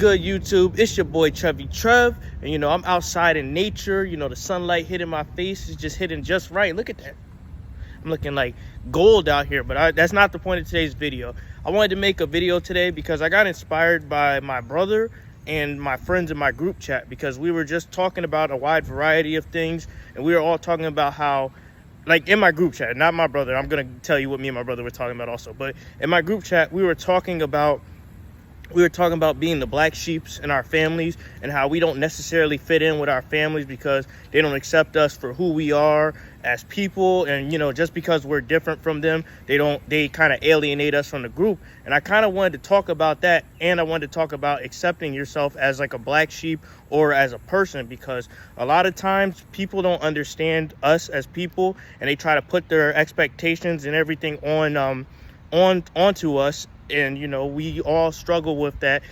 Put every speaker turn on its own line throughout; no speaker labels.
Good YouTube? It's your boy Trevy Trev, and I'm outside in nature. The sunlight hitting my face is just hitting just right. Look at that. I'm looking like gold out here, but that's not the point of today's video. I wanted to make a video today because I got inspired by my brother and my friends in my group chat, because we were just talking about a wide variety of things, and we were all talking about how, like, in my group chat, not my brother, I'm gonna tell you what me and my brother were talking about also, but in my group chat we were talking about being the black sheeps in our families, and how we don't necessarily fit in with our families because they don't accept us for who we are as people. And just because we're different from them, they kind of alienate us from the group. And I kind of wanted to talk about that, and I wanted to talk about accepting yourself as like a black sheep or as a person, because a lot of times people don't understand us as people, and they try to put their expectations and everything onto us. And we all struggle with that,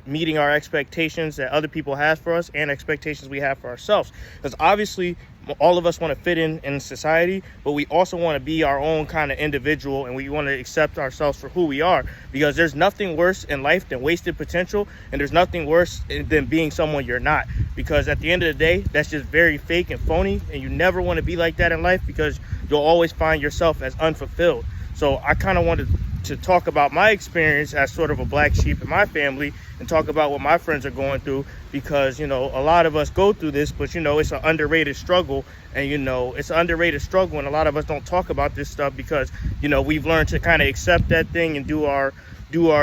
meeting our expectations that other people have for us and expectations we have for ourselves, because obviously all of us want to fit in society, but we also want to be our own kind of individual, and we want to accept ourselves for who we are, because there's nothing worse in life than wasted potential, and there's nothing worse than being someone you're not, because at the end of the day, that's just very fake and phony, and you never want to be like that in life, because you'll always find yourself as unfulfilled. So I kind of wanted to talk about my experience as sort of a black sheep in my family, and talk about what my friends are going through, because a lot of us go through this, but it's an underrated struggle, and it's an underrated struggle, and a lot of us don't talk about this stuff because we've learned to kind of accept that thing and do our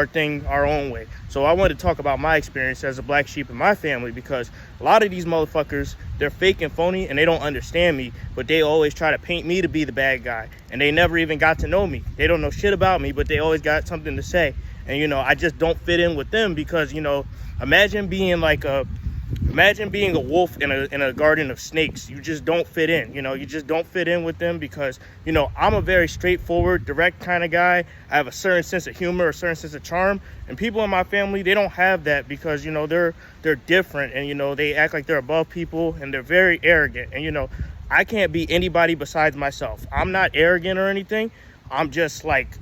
thing our own way. So I wanted to talk about my experience as a black sheep in my family, because a lot of these motherfuckers, they're fake and phony, and they don't understand me, but they always try to paint me to be the bad guy, and they never even got to know me. They don't know shit about me, but they always got something to say. And I just don't fit in with them, because imagine being a wolf in a garden of snakes. You just don't fit in. You just don't fit in with them, because I'm a very straightforward, direct kind of guy. I have a certain sense of humor, a certain sense of charm, and people in my family, they don't have that, because they're different, and they act like they're above people, and they're very arrogant. And I can't be anybody besides myself. I'm not arrogant or anything. I'm just like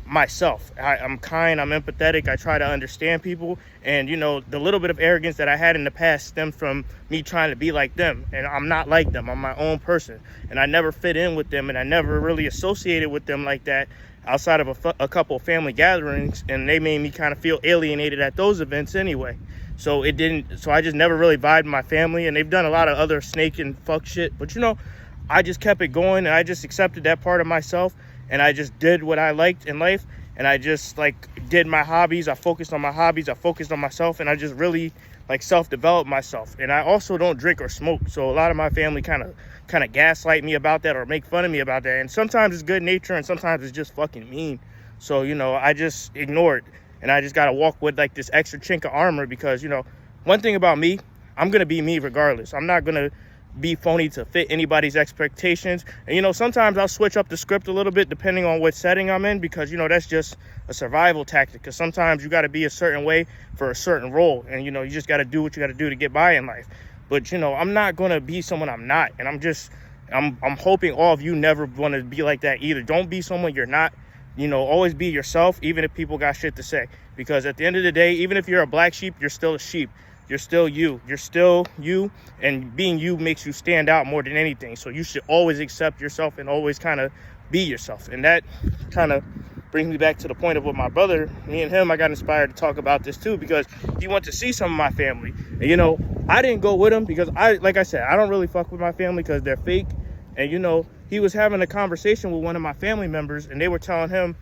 myself. I'm kind, I'm empathetic, I try to understand people, and the little bit of arrogance that I had in the past stemmed from me trying to be like them, and I'm not like them. I'm my own person, and I never fit in with them, and I never really associated with them like that outside of a couple of family gatherings, and they made me kind of feel alienated at those events anyway. So I just never really vibed with my family, and they've done a lot of other snake and fuck shit, but I just kept it going, and I just accepted that part of myself, and I just did what I liked in life, and I just did my hobbies. I focused on my hobbies, I focused on myself, and I just really self-developed myself. And I also don't drink or smoke, so a lot of my family kind of gaslight me about that, or make fun of me about that, and sometimes it's good nature and sometimes it's just fucking mean. So I just ignore it, and I just gotta walk with this extra chink of armor, because one thing about me, I'm gonna be me regardless. I'm not gonna be phony to fit anybody's expectations. And sometimes I'll switch up the script a little bit depending on what setting I'm in, because that's just a survival tactic, because sometimes you got to be a certain way for a certain role, and you just got to do what you got to do to get by in life. But I'm not going to be someone I'm not, and I'm hoping all of you never want to be like that either. Don't be someone you're not. Always be yourself, even if people got shit to say, because at the end of the day, even if you're a black sheep, you're still a sheep. You're still you. You're still you, and being you makes you stand out more than anything. So you should always accept yourself and always kind of be yourself. And that kind of brings me back to the point of what my brother, me and him, I got inspired to talk about this too, because he went to see some of my family. And I didn't go with him because like I said, I don't really fuck with my family because they're fake. And he was having a conversation with one of my family members, and they were telling him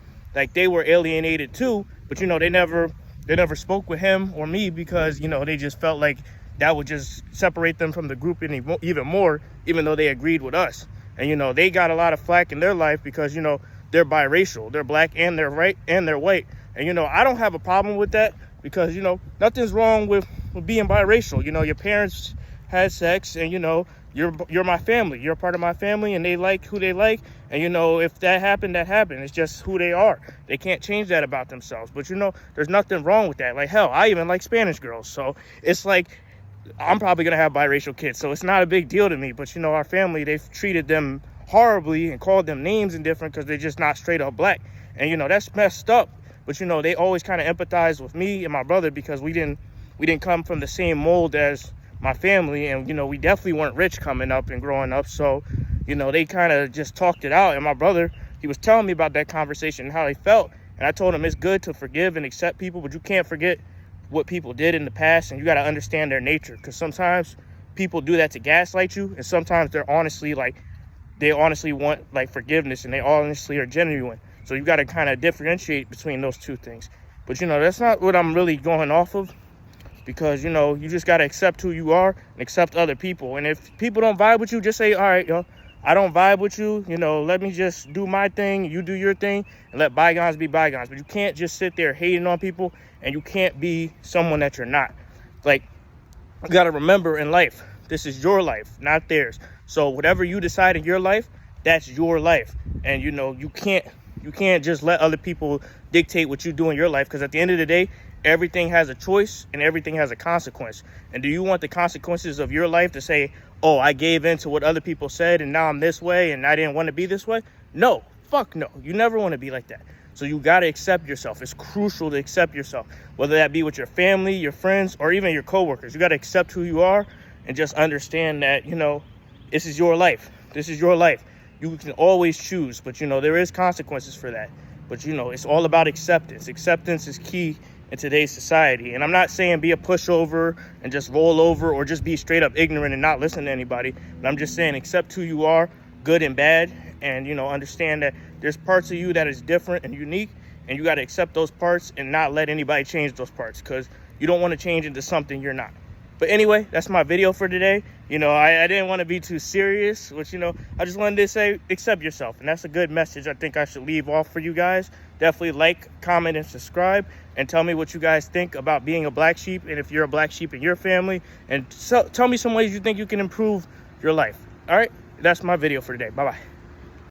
they were alienated too, but they never spoke with him or me, because they just felt like that would just separate them from the group even more, even though they agreed with us. And they got a lot of flack in their life because they're biracial, they're black and they're white. And I don't have a problem with that, because nothing's wrong with being biracial. Your parents had sex, and you're my family, you're a part of my family, and they like who they like, and if that happened, that happened. It's just who they are. They can't change that about themselves. But there's nothing wrong with that. Hell, I even like Spanish girls, so it's I'm probably gonna have biracial kids, so it's not a big deal to me. But our family, they've treated them horribly and called them names and different, because they're just not straight up black. And that's messed up. But they always kind of empathize with me and my brother, because we didn't we didn't come from the same mold as my family, and you know, we definitely weren't rich coming up and growing up. So you know, they kind of just talked it out. And my brother, he was telling me about that conversation and how he felt, and I told him it's good to forgive and accept people, but you can't forget what people did in the past, and you got to understand their nature, because sometimes people do that to gaslight you, and sometimes they're honestly like, they honestly want like forgiveness, and they honestly are genuine. So you got to kind of differentiate between those two things. But you know, that's not what I'm really going off of, because you know, you just got to accept who you are and accept other people. And if people don't vibe with you, just say, all right, yo, I don't vibe with you, you know, let me just do my thing, you do your thing, and let bygones be bygones. But you can't just sit there hating on people, and you can't be someone that you're not. Like, you got to remember in life, this is your life, not theirs. So whatever you decide in your life, that's your life. And you know, you can't just let other people dictate what you do in your life, because at the end of the day, everything has a choice and everything has a consequence. And do you want the consequences of your life to say, oh, I gave in to what other people said and now I'm this way and I didn't want to be this way? No, fuck no. You never want to be like that. So you got to accept yourself. It's crucial to accept yourself, whether that be with your family, your friends, or even your coworkers. You got to accept who you are and just understand that, you know, this is your life. This is your life. You can always choose, but you know, there is consequences for that. But you know, it's all about acceptance. Acceptance is key in today's society. And I'm not saying be a pushover and just roll over or just be straight up ignorant and not listen to anybody. But I'm just saying accept who you are, good and bad. And, you know, understand that there's parts of you that is different and unique. And you got to accept those parts and not let anybody change those parts, because you don't want to change into something you're not. But anyway, that's my video for today. You know, I didn't want to be too serious, which, you know, I just wanted to say accept yourself. And that's a good message I think I should leave off for you guys. Definitely like, comment, and subscribe. And tell me what you guys think about being a black sheep, and if you're a black sheep in your family. And tell me some ways you think you can improve your life. All right? That's my video for today. Bye-bye.